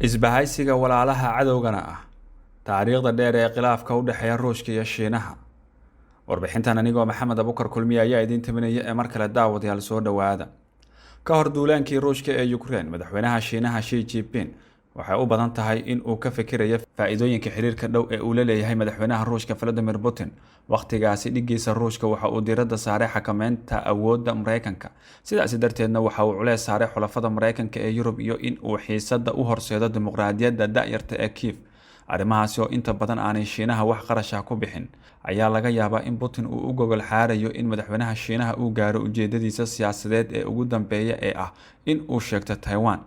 Isbahaysiga walaalaha cadowgana ah taariikhda dheer ee khilaafka u dhexeeya Ruushka iyo Shiinaha. Warbixintan anigoo Maxamed Abukar Kulmiye ayaa idin taminaya ee mar kale daawadayaal soo dhawaada. Ka hor duulaankii Ruushka ee Ukraine, madaxweynaha Shiinaha Xi Jinping waxay u badan tahay in uu ka fikirayo faa'iidooyinka xiriirka dhow ee uu la leeyahay madaxweynaha Ruushka Vladimir Putin. Waqtigaasi dhigiisa Ruushka waxa uu diiradda saaray xakameynta awoodda Mareykanka. Sidaas darteedna waxa uu culeys saaray xulafada Mareykanka ee Yurub iyo in uu xiisadda u horseedo dimuqraadiyadda da'yarta ee Kiev. Arrimahaasi oo inta badan aanay Shiinaha wax qarash ah ku bixin, ayaa laga yaabaa in Putin uu u gogol xaarayo in madaxweynaha Shiinaha uu gaaro ujeedadiisa siyaasadeed ee ugu dambeeya ee ah in uu sheegto Taiwan.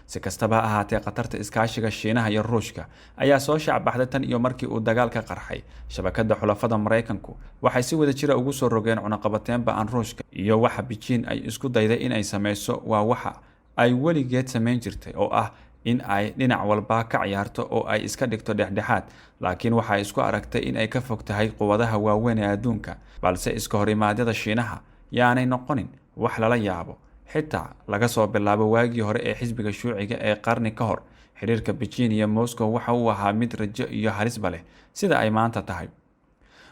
Si kastaba ha ahaatee, khatarta iskaashiga Shiinaha iyo Ruushka ayaa soo shaacbaxday tan iyo markii uu dagaalka qarxay. Shabakadda xulafada Mareykanku waxay si wadajir ah ugu soo rogeen cunaqabateyn ba'an Ruushka, iyo waxa Beijing ay isku dayday in ay sameyso waa waxa ay weligeed sameyn jirtay oo ah in ay dhinac walba ka ciyaarto oo ay iska dhigto dhexdhexaad, laakiin waxay isku aragtay in ay ka fog tahay quwadaha waaweyn ee adduunka. Balse iska horimaadyada Shiinaha yaanay noqonin wax lala yaabo. Xitaa laga soo bilaabo waagii hore ee xisbiga Shuuciga ee qarni ka hor, xiriirka Beijing iyo Moscow waxa uu ahaa mid rajo iyo halisba leh sida ay maanta tahay.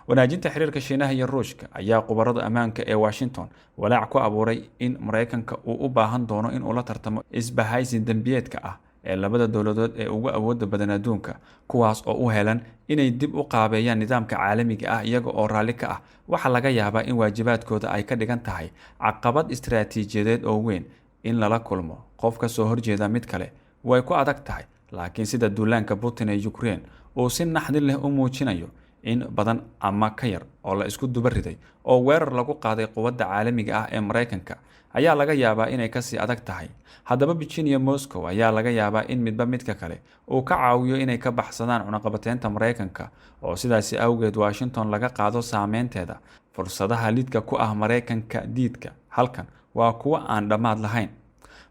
Wanaajinta xiriirka Shiinaha iyo Ruushka ayaa khubarada ammaanka ee Washington walaac ku abuuray in Mareykanka uu u baahan doono in uu la tartamo isbahaysi dambiyeedka ah ee labada dowladood ee ugu awoodda badan adduunka, kuwaas oo u helan inay dib u qaabeeyaan nidaamka caalamiga ah iyaga oo raalli ka ah. Waxaa laga yaabaa in waajibaadkooda ay ka dhigan tahay caqabad istiraatiijiyadeed oo weyn. In lala kulmo qof ka soo horjeeda mid kale way ku adag tahay, laakiin sida duulaanka Putin ee Ukraine uu si naxdin leh u muujinayo, in badan ama ka yar oo la isku duba riday oo weerar lagu qaaday quwadda caalamiga ah ee Mareykanka ayaa laga yaabaa inay kasii adag tahay. Haddaba Beijing iyo Moscow ayaa laga yaabaa in midba midka kale uu ka caawiyo inay ka baxsadaan cunaqabateynta Mareykanka, oo sidaasi awgeed Washington laga qaado saameynteeda. Fursadaha lidka ku ah Mareykanka diidka halkan waa kuwo aan dhammaad lahayn.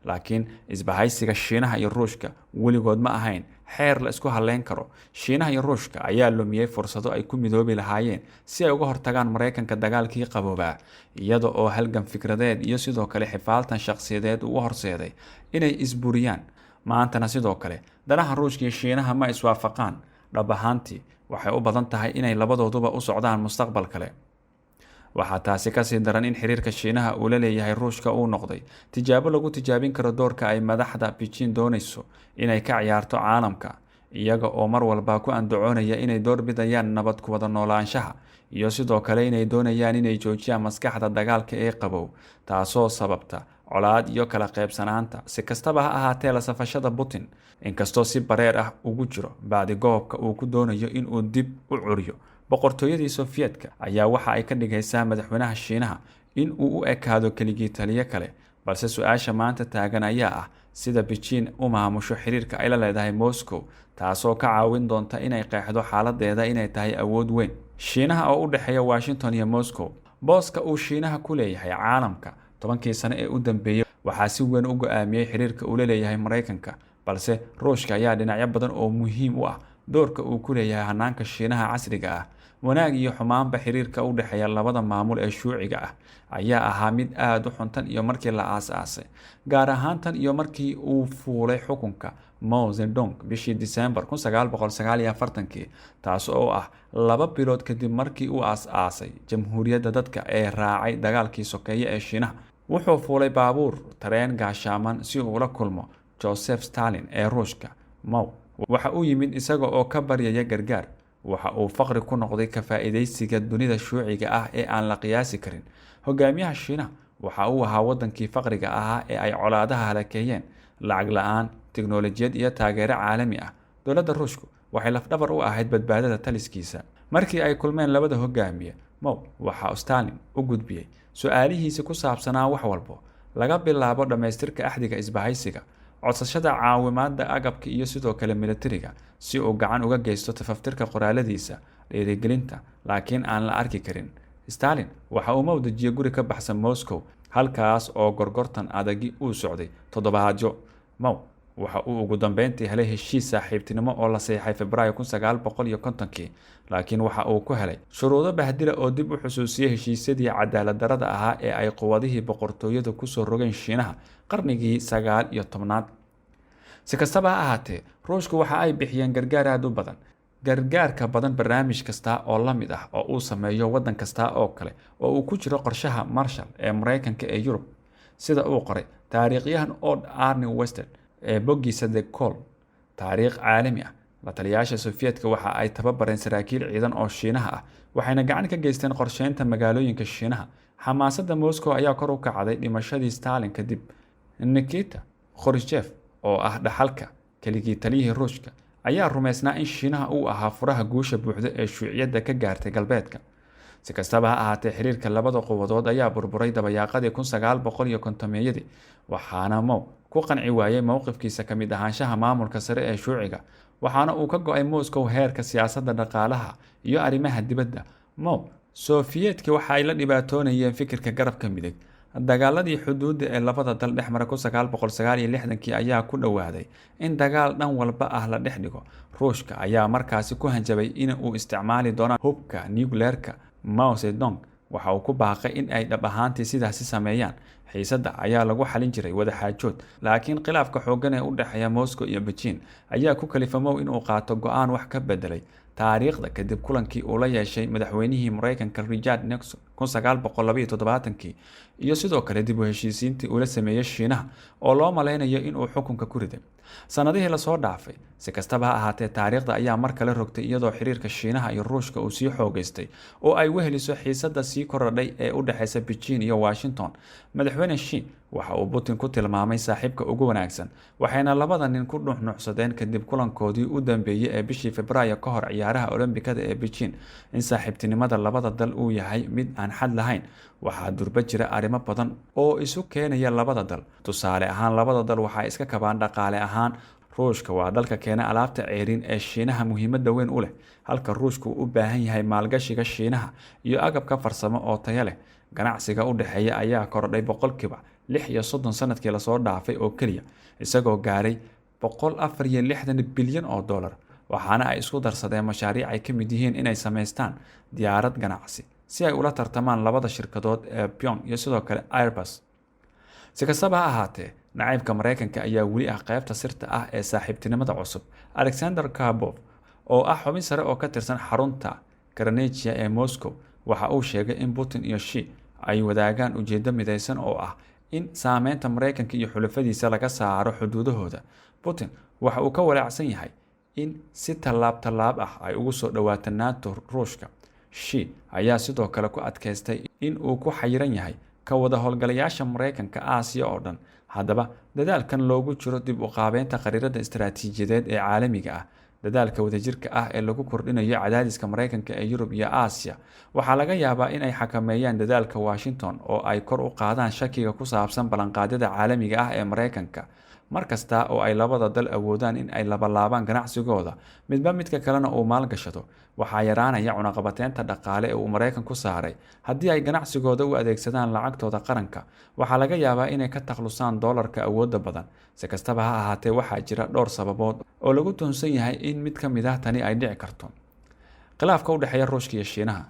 Laakiin isbahaysiga Shiinaha iyo Ruushka weligood ma ahayn xeer la isku halleyn karo. Shiinaha iyo Ruushka ayaa lumiyay fursado ay ku midoobi lahaayeen si ay uga hortagaan Mareykanka dagaalkii qaboobaa, iyada oo halgan fikradeed iyo sidoo kale xifaaltan shakhsiyadeed uu horseeday inay isburiyaan. Maantana sidoo kale danaha Ruushka iyo Shiinaha ma iswaafaqaan. Dhab ahaantii waxay u badan tahay inay labadooduba u socdaan mustaqbal kale. Waxaa taasi kasii daran in xiriirka Shiinaha uu la leeyahay Ruushka uu noqday tijaabo lagu tijaabin karo doorka ay madaxda Beijing doonayso inay ka ciyaarto caalamka, iyaga oo mar walba ku andacoonaya inay door bidayaan nabad ku wada noolaanshaha iyo sidoo kale inay doonayaan inay joojiyaan maskaxda dagaalka ee qabow, taasoo sababta colaad iyo kala qaybsanaanta. Si kastaba ha ahaatee, la safashada Putin inkastoo si bareer ah ugu jiro baadigoobka uu ku doonayo in uu dib u curiyo boqortooyadii Sofiyeetka, ayaa waxa ay ka dhigaysaa madaxweynaha Shiinaha in uu u ekaado keligii taliye kale. Balse su-aasha maanta taagan ayaa ah sida Beijing u maamusho xiriirka ay la leedahay Moscow, taasoo ka caawin doonta inay qeexdo xaaladeeda inay tahay awood weyn. Shiinaha oo u dhexeeya Washington iyo Moscow, booska uu Shiinaha ku leeyahay caalamka 10kii sano ee u dambeeyay waxaa si weyn u go'aamiyay xiriirka uu la leeyahay Mareykanka. Balse Ruushka ayaa dhinacyo badan oo muhiim u ah doorka uu ku leeyahay hanaanka Shiinaha casriga ah. Wanaag iyo xumaanba xiriirka u dhexeeya labada maamul ee Shuuciga ah ayaa ahaa mid aad u xuntan iyo markii la aasaasay, gaar ahaan tan iyo markii uu fuulay xukunka Mao Zedong bishii Diseembar 1949, taas oo ah 2 bilood kadib markii uu aasaasay Jamhuuriyadda Dadka ee raacay dagaalkii sokeeye ee Shiinaha. Wuxuu fuulay baabuur tareen gaashaaman si uu ula kulmo Joseph Stalin ee Ruushka. Mao waxa uu yimid isaga oo ka baryaya gargaar. Waxa uu faqri ku noqday ka faa'iidaysiga dunida Shuuciga ah ee aan la qiyaasi karin. Hogaamiyaha Shiinaha waxa uu ahaa wadankii faqriga ahaa ee ay colaadaha halakeeyeen, lacag la'aan, tiknoolajiyad iyo taageero caalami ah. Dowladda Ruushku waxay lafdhabar u ahayd badbaadada taliskiisa. Markii ay kulmeen labada hogaamiye, Mao waxa Stalin u gudbiyay su'aalihiisa ku saabsanaa wax walba laga bilaabo dhamaystirka axdiga isbahaysiga, codsashada caawimaadda agabka iyo sidoo kale militariga si uu gacan uga geysto tafaftirka qoraaladiisa dhiirigelinta, laakiin aan la arki karin. Stalin waxa uu mawdajiyay guri ka baxsan Moscow, halkaas oo gorgortan adagi uu socday toddobaadyo. Mao waxa uu ugu dambeyntii helay heshiis saaxiibtinimo oo la saxiixay Febraayo 1950, laakiin waxa uu ku helay shuruudo bahdila oo dib u xusuusiyay heshiisyadii cadaalad darrada ahaa ee ay quwadihii boqortooyada ku soo rogeen Shiinaha qarnigii 19-aad. si kastaba ha ahaatee ruushku waxa ay bixiyeen gargaar aad u badan, gargaarka badan barnaamij kasta oo la mid ah oo uu sameeyo waddan kasta oo kale oo uu ku jiro qorshaha Marshall ee Mareykanka ee Yurub, sida uu qoray taariikhyahan Odd Arne Western ee boggiisa The Call. taariikh caalami ah, la taliyayaasha Sofiyeetka waxa ay tababareen saraakiil ciidan oo Shiinaha ah, waxayna gacan ka geysteen qorsheynta magaalooyinka Shiinaha. xamaasadda Moscow ayaa kor u kacday dhimashadii Stalin kadib. Nikita Khrushchev oo ah dhaxalka keligii taliyihii Ruushka ayaa rumaysnaa in Shiinaha uu ahaa furaha guusha buuxda ee shuuciyadda ka gaartay galbeedka. si kastaba ha ahaatee xiriirka labada quwadood ayaa burburay dabayaaqadii 1950-yadii, waxaana Mao ku qanci waayay mowqifkiisa ka mid ahaanshaha maamulka sare ee shuuciga, waxaana uu ka go'ay Moscow heerka siyaasadda, dhaqaalaha iyo arrimaha dibadda. Mao Sofiyeetka waxa ay la dhibaatoonayeen fikirka garabka midig. dagaaladii xuduudda ee labada dal dhex mara 1969 ayaa ku dhowaaday in dagaal dhan walba ah la dhex dhigo. Ruushka ayaa markaasi ku hanjabay in uu isticmaali doono hubka nuclearka. Mao Zedong waxa uu ku baaqay in ay dhab ahaantii sidaasi sameeyaan. xiisadda ayaa lagu xalin jiray wadaxaajood, laakiin khilaafka xooggan ee u dhexeeya Moscow iyo Beijing ayaa ku kalifay Mao in uu qaato go'aan wax ka bedelay taariikhda kadib kulankii uu la yeeshay madaxweynihii Mareykanka Richard Nixon 1972 iyo sidoo kale dib u heshiisiintii uu la sameeyay Shiinaha oo loo maleynayo in uu xukunka ku riday sanadihii la soo dhaafay. si kastaba ha ahaatee taariikhda ayaa mar kale rogtay iyadoo xiriirka Shiinaha iyo Ruushka uu sii xoogaystay oo ay weheliso xiisadda sii korodhay ee u dhaxaysa Beijing iyo Washington. madaxweyne Xi waxa uu Putin ku tilmaamay saaxiibka ugu wanaagsan, waxayna labada nin ku nuuxnuuxsadeen kadib kulankoodii u dambeeyay ee bishii Febraayo ka hor ciyaaraha Olombikada ee Beijing in saaxiibtinimada labada dal uu yahay mid aan xad lahayn. waxaa durba jira arrimo badan oo isu keenaya labada dal. tusaale ahaan, labada dal waxay iska kabaan dhaqaale ahaan. Ruushka waa dalka keena alaabta ceeriin ee Shiinaha muhiimadda weyn u leh, halka Ruushku u baahan yahay maalgashiga Shiinaha iyo agabka farsamo oo tayo leh. ganacsiga u dhexeeya ayaa kordhay boqolkiiba 36 sanadkii la soo dhaafay oo keliya, isagoo gaaray $164 bilyan oo dollar. waxaana ay isku darsadeen mashaariic ay ka mid yihiin inay samaystaan diyaarad ganacsi si ay ula tartamaan labada shirkadood ee Pyong iyo sidoo kale Airbus. si kastaba ha ahaatee, nacaybka Mareykanka ayaa weli ah qaybta sirta ah ee saaxiibtinimada cusub. Alexander Kabov oo ah xubin sare oo ka tirsan xarunta Carnegie ee Moscow waxa uu sheegay in Putin iyo Xi ay wadaagaan ujeeddo midaysan oo ah in saameynta Mareykanka iyo xulafadiisa laga saaro xuduudahooda. Putin waxa uu ka walaacsan yahay in si tallaab ah ay ugu soo dhawaato NATO Ruushka. Xi ayaa sidoo kale ku adkaystay in uu ku xayiran yahay ka wada howlgalayaasha Mareykanka Aasiya oo dhan. haddaba dadaalkan loogu jiro dib u qaabeynta khariirada istiraatiijiyadeed ee caalamiga ah, dadaalka wadajirka ah ee lagu kordhinayo cadaadiska Mareykanka ee Yurub iyo Aasiya, waxaa laga yaabaa in ay xakameeyaan dadaalka Washington oo ay kor u qaadaan shakiga ku saabsan ballanqaadyada caalamiga ah ee Mareykanka. markasta oo ay labada dal awoodaan in ay labalaabaan ganacsigooda, midba midka kalena uu maalgashado, waxaa yaraanaya cunaqabateynta dhaqaale ee uu Mareykanku saaray. haddii ay ganacsigooda u adeegsadaan lacagtooda qaranka, waxaa laga yaabaa inay ka takhalusaan doolarka awoodda badan. si kastaba ha ahaatee, waxaa jira dhowr sababood oo lagu tuhunsan yahay in mid ka mid ah tani ay dhici karto. khilaafka u dhexeeya Ruushka iyo Shiinaha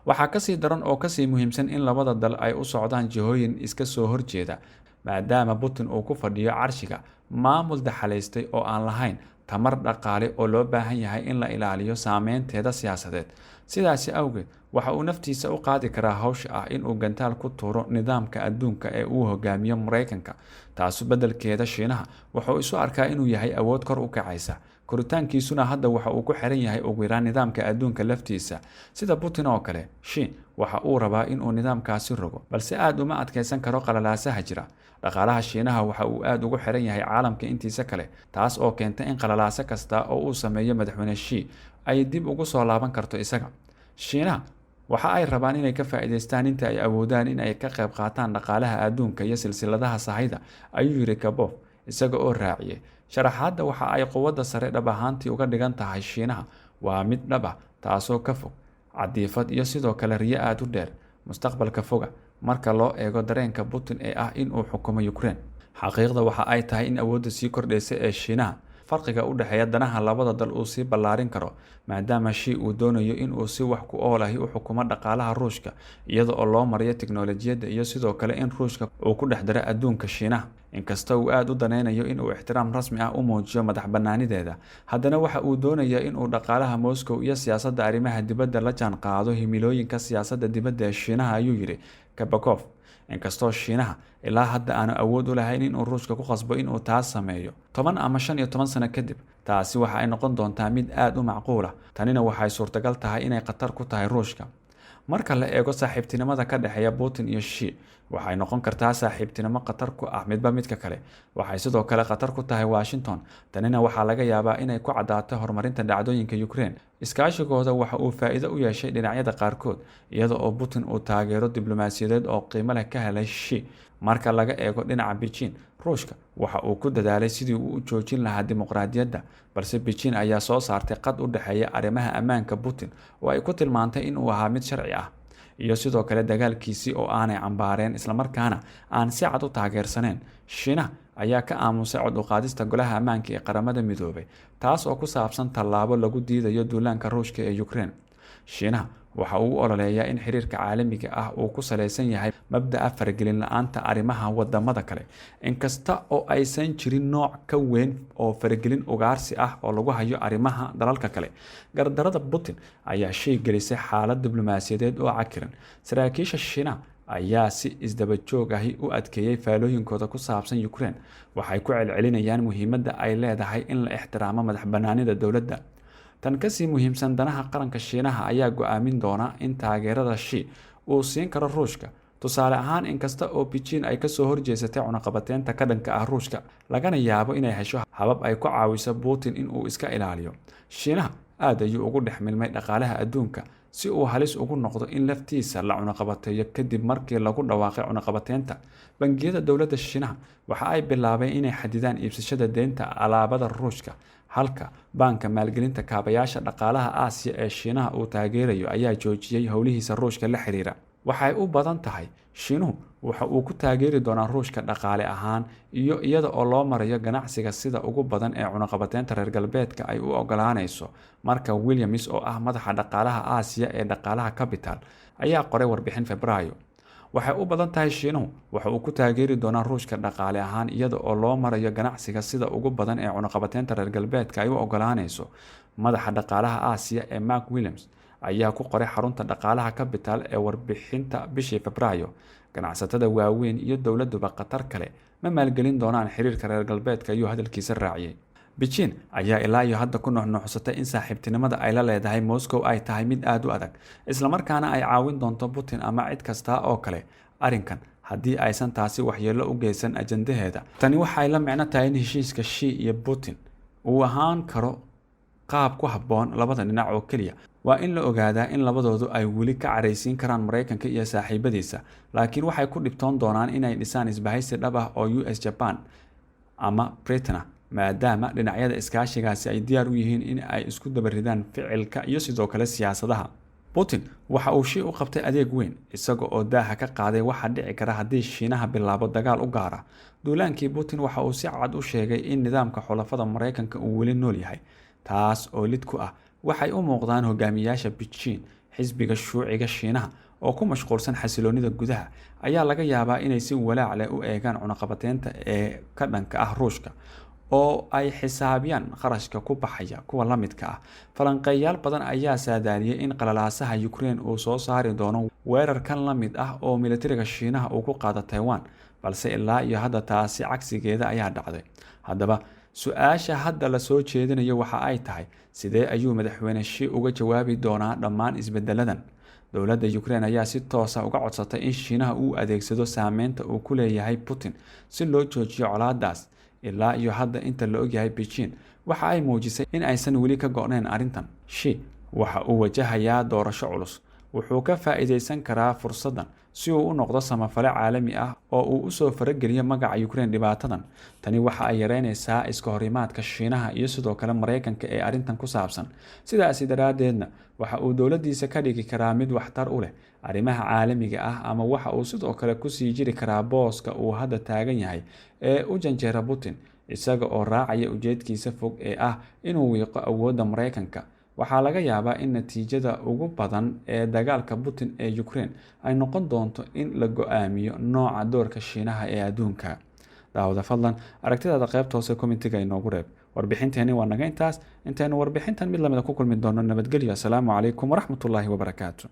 waxaa kasii daran oo kasii muhiimsan in labada dal ay u socdaan jihooyin iska soo horjeeda, maadaama Putin uu ku fadhiyo carshiga maamul daxalaystay oo aan lahayn tamar dhaqaale oo loo baahan yahay in la ilaaliyo saameynteeda siyaasadeed. sidaasi awgeed, waxa uu naftiisa u qaadi karaa hawsha ah in uu gantaal ku tuuro nidaamka adduunka ee uu hogaamiyo Mareykanka. taasu beddelkeeda, Shiinaha wuxuu isu arkaa inuu yahay awood kor u kacaysa, koritaankiisuna hadda waxa uu ku xiran yahay ugu yaraan nidaamka adduunka laftiisa. sida Putin oo kale, Xi waxa uu rabaa in uu nidaamkaasi rogo, balse aad uma adkeysan karo qalalaasaha jira. dhaqaalaha Shiinaha waxa uu aad ugu xiran yahay caalamka intiisa kale, taas oo keenta in qalalaaso kasta oo uu sameeyo madaxweyne Xi ay dib ugu soo laaban karto isaga. Shiinaha waxa ay rabaan inay ka faa'iidaystaan inta ay awoodaan in ay ka qayb qaataan dhaqaalaha adduunka iyo silsiladaha sahayda, ayuu yiri Kabov, isaga oo raaciyay. sharaxaadda waxa ay quwadda sare dhab ahaantii uga dhigan tahay Shiinaha waa mid dhab ah, taasoo ka fog cadiifad iyo sidoo kale riyo aad u dheer mustaqbalka foga marka loo eego dareenka Putin ee ah in uu xukumo Ukraine. xaqiiqda waxa ay tahay in awoodda sii kordhaysa ee Shiinaha farqiga u dhexeeya danaha labada dal uu sii ballaarin karo, maadaama Xi uu doonayo in uu si wax ku ool ahi u xukumo dhaqaalaha Ruushka iyada oo loo marayo tiknoolajiyadda iyo sidoo kale in Ruushka uu ku dhex daro adduunka Shiinaha. Inkasta uu aad u daneynayo in uu ixtiraam rasmi ah u muujiyo madax bannaanideeda, haddana waxa uu doonayaa in uu dhaqaalaha Moscow iyo siyaasadda arrimaha dibadda la jaan qaado himilooyinka siyaasadda dibadda ee Shiinaha, ayuu yidhi Kabakov. Inkastoo Shiinaha ilaa hadda aanu awood u lahayn in uu Ruushka ku qasbo in uu taas sameeyo 10 ama 15 sano kadib, taasi waxa ay noqon doontaa mid aad u macquul ah. Tanina waxay suurtagal tahay inay khatar ku tahay Ruushka. Marka la eego saaxiibtinimada ka dhexeeya Putin iyo Xi, waxay noqon kartaa saaxiibtinimo khatar ku ah midba midka kale. Waxay sidoo kale khatar ku tahay Washington. Tanina waxaa laga yaabaa inay ku caddaato horumarinta dhacdooyinka Ukraine. Iskaashigooda waxa uu faa'iido u yeeshay dhinacyada qaarkood, iyada oo Putin uu taageero diblomaasiyadeed oo qiimo leh ka helay Xi. Marka laga eego dhinaca Beijing, Ruushka waxa uu ku dadaalay sidii uu u joojin lahaa dimuqraadiyadda, balse Beijing ayaa soo saartay qad u dhexeeya arrimaha ammaanka Putin oo ay ku tilmaantay in uu ahaa mid sharci ah, iyo sidoo kale dagaalkiisii oo aanay cambaareen islamarkaana aan si cad u taageersaneen. Shiinaha ayaa ka aamusay cod u qaadista Golaha Ammaanka ee Qaramada Midoobay, taas oo ku saabsan tallaabo lagu diidayo duulaanka Ruushka ee Ukraine. Shiinaha waxa uu u ololeeyaa in xiriirka caalamiga ah uu ku saleysan yahay mabda'a faragelin la'aanta arrimaha wadamada kale, inkasta oo aysan jirin nooc ka weyn oo faragelin ugaarsi ah oo lagu hayo arrimaha dalalka kale. Gardarrada Putin ayaa shay gelisay xaalad diblomaasiyadeed oo cakiran. Saraakiisha Shiinaha ayaa si isdaba joog ahi u adkeeyay faalooyinkooda ku saabsan Ukraine. Waxay ku celcelinayaan muhiimadda ay leedahay in la ixtiraamo madax bannaanida dowladda. Tan kasii muhiimsan, danaha qaranka Shiinaha ayaa go'aamin doona in taageerada Xi uu siin karo Ruushka. Tusaale ahaan, inkasta oo Beijing ay kasoo horjeesatay cunaqabateynta ka dhanka ah Ruushka, lagana yaabo inay hesho habab ay ku caawiso Putin in uu iska ilaaliyo, Shiinaha aad ayuu ugu dhex milmay dhaqaalaha adduunka si uu halis ugu noqdo in laftiisa la cunaqabateeyo. Kadib markii lagu dhawaaqay cunaqabateynta, bangiyada dowladda Shiinaha waxa ay bilaabeen inay xadidaan iibsashada deynta alaabada Ruushka, halka baanka maalgelinta kaabayaasha dhaqaalaha Aasiya ee Shiinaha uu taageerayo ayaa joojiyay howlihiisa Ruushka la xiriira. Waxay u badan tahay Shiinuhu waxa uu ku taageeri doonaa Ruushka dhaqaale ahaan iyo iyada oo loo marayo ganacsiga sida ugu badan ee cunaqabateynta reer galbeedka ay u ogolaanayso. Marka Williams, oo ah madaxa dhaqaalaha Aasiya ee dhaqaalaha Capital, ayaa qoray warbixin Febraayo. Waxay u badan tahay Shiinuhu waxa uu ku taageeri doonaa Ruushka dhaqaale ahaan iyada oo loo marayo ganacsiga sida ugu badan ee cunaqabateynta reer galbeedka ay u ogolaanayso. Madaxa dhaqaalaha Aasiya ee Mark Williams ayaa ku qoray xarunta dhaqaalaha Capital ee warbixinta bishii Febraayo. Ganacsatada waaweyn iyo dowladuba khatar kale ma maalgelin doonaan xiriirka reer galbeedka, ayuu hadalkiisa raaciyay. Beijing ayaa ilaa iyo hadda ku nuuxnuuxsatay in saaxiibtinimada ay la leedahay Moscow ay tahay mid aad u adag, islamarkaana ay caawin doonto Putin ama cid kasta oo kale arrinkan haddii aysan taasi waxyeello u geysan ajandaheeda. Tani waxay la micno tahay in heshiiska Xi iyo Putin uu ahaan karo qaab ku habboon labada dhinac oo keliya. Waa in la ogaadaa in labadoodu ay weli ka caraysiin karaan Mareykanka iyo saaxiibadiisa, laakiin waxay ku dhibtoon doonaan inay dhisaan isbahaysi dhab ah oo US, Japan ama Britain, maadaama dhinacyada iskaashigaasi ay diyaar u yihiin in ay isku dabaridaan ficilka iyo sidoo kale siyaasadaha. Putin waxa uu Xi u qabtay adeeg weyn, isaga oo daaha ka qaaday waxa dhici kara haddii Shiinaha bilaabo dagaal u gaara. Duulaankii Putin waxa uu si cad u sheegay in nidaamka xulafada Mareykanka uu weli nool yahay, taas oo lid ku ah waxay u muuqdaan hogaamiyaasha Beijing. Xisbiga Shuuciga Shiinaha oo ku mashquulsan xasiloonida gudaha ayaa laga yaabaa inay si walaac leh u eegaan cunaqabateynta ee ka dhanka ah Ruushka, oo ay xisaabiyaan kharashka ku baxaya kuwa la midka ah. Falanqeeyaal badan ayaa saadaaliyay in qalalaasaha Ukraine uu soo saari doono weerar kan la mid ah oo militariga Shiinaha uu ku qaado Taiwan, balse ilaa iyo hadda taasi cagsigeeda ayaa dhacday. Haddaba su-aasha hadda la soo jeedinayo waxa ay tahay, sidee ayuu madaxweyne Xi uga jawaabi doonaa dhammaan isbedeladan? Dowladda Ukraine ayaa si toos ah uga codsatay in Shiinaha uu adeegsado saameynta uu ku leeyahay Putin si loo joojiyo colaadaas. Ilaa iyo hadda inta la ogyahay, Beijing waxa ay muujisay in aysan weli ka go'nayn arrintan. Xi waxa uu wajahayaa doorasho culus. Wuxuu ka faa'iideysan karaa fursaddan si uu u noqdo samafale caalami ah oo uu u soo farageliyo magaca Ukraine dhibaatadan. Tani waxa ay yareynaysaa iska horimaadka Shiinaha iyo sidoo kale Mareykanka ee arrintan ku saabsan. Sidaasi daraaddeedna waxa uu dowladdiisa ka dhigi karaa mid waxtar u leh arrimaha caalamiga ah, ama waxa uu sidoo kale ku sii jiri karaa booska uu hadda taagan yahay ee u janjeera Putin isaga oo raacaya ujeedkiisa fog ee ah inuu wiiqo awoodda Mareykanka. Waxaa laga yaabaa in natiijada ugu badan ee dagaalka Putin ee Ukraine ay noqon doonto in la go'aamiyo nooca doorka Shiinaha ee adduunka. Daawada fadlan aragtidaada qaybta hoose commentiga inoogu reeb. Warbixinteeni waa naga intaas. Intaynu warbixintan mid lamid ah ku kulmi doono nabadgelyo. Asalaamu calaykum waraxmatullaahi wabarakaatu.